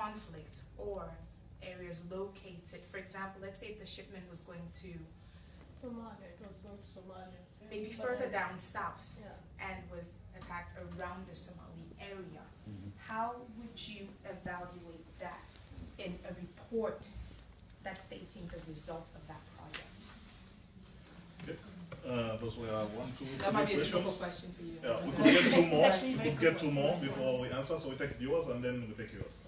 conflict or areas located, for example, let's say if the shipment was going to Somalia, it was going to Somalia. maybe further down south, Yeah. and was attacked around the Somali area, how would you evaluate that in a report that's stating the result of that project? Okay. Those were 1, 2, 3 That might be a questions. difficult question for you. Yeah, we could get 2 more. We could get 2 more before we answer. So we take yours and then we take yours.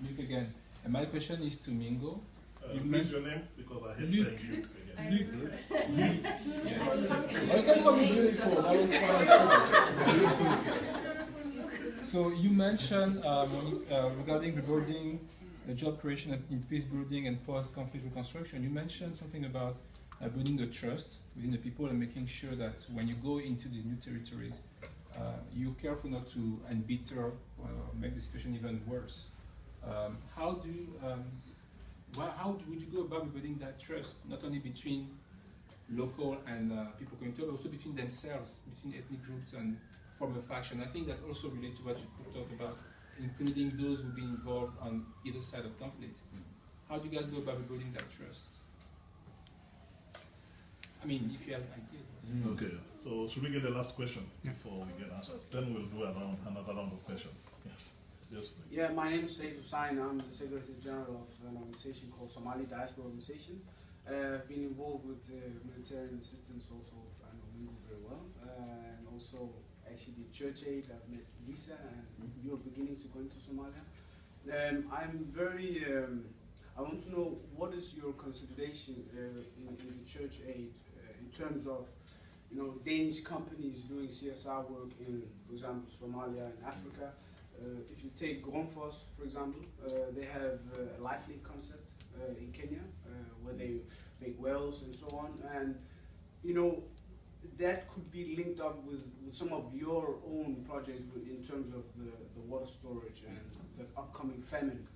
Luke again. And my question is to Mingo. Please your name because I hate Luke. saying Luke again. Luke. Yes. I can call me beautiful. That was fine. So you mentioned regarding rebuilding, the job creation in peace building and post-conflict reconstruction. You mentioned something about building the trust within the people and making sure that when you go into these new territories, you're careful not to embitter or make the situation even worse. How would you go about building that trust, not only between local and people coming together, but also between themselves, between ethnic groups and former faction? I think that also relates to what you talked about, including those who've been involved on either side of conflict. How do you guys go about building that trust? I mean, if you have ideas. Okay, so should we get the last question before we get answers? Then we'll do another round of questions. Yes. Yes, please. Yeah, my name is Said Hussain. I'm the Secretary General of an organization called Somali Diaspora Organization. I've been involved with humanitarian assistance also. I know Mingo very well. And also actually the church aid. I've met Lisa and you're beginning to go into Somalia. I'm very, I want to know what is your consideration in the church aid in terms of Danish companies doing CSR work in, for example, Somalia and Africa. If you take Gromfos, for example, they have a lifelink concept in Kenya where they make wells and so on, and that could be linked up with some of your own projects in terms of the water storage and the upcoming famine.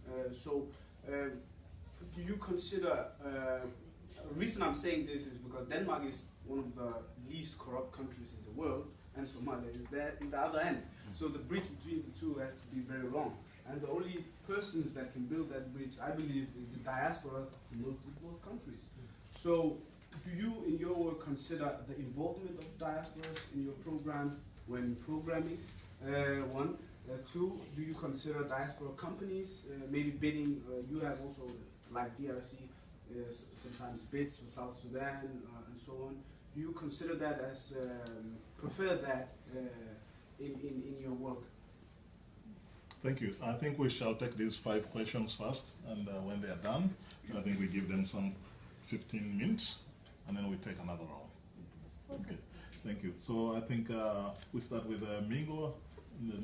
Do you consider, the reason I'm saying this is because Denmark is one of the least corrupt countries in the world, and Somalia is there in the other end. So the bridge between the two has to be very long. And the only persons that can build that bridge, I believe, is the diasporas in both countries. So do you, in your work, consider the involvement of diasporas in your program when programming? One. Two, do you consider diaspora companies maybe bidding? You have also, like DRC, sometimes bids for South Sudan and so on. Do you consider that as, prefer that in your work? Thank you. I think we shall take these 5 questions first, and when they are done, I think we give them some 15 minutes, and then we take another round. Okay. Thank you. So I think we start with Mingo.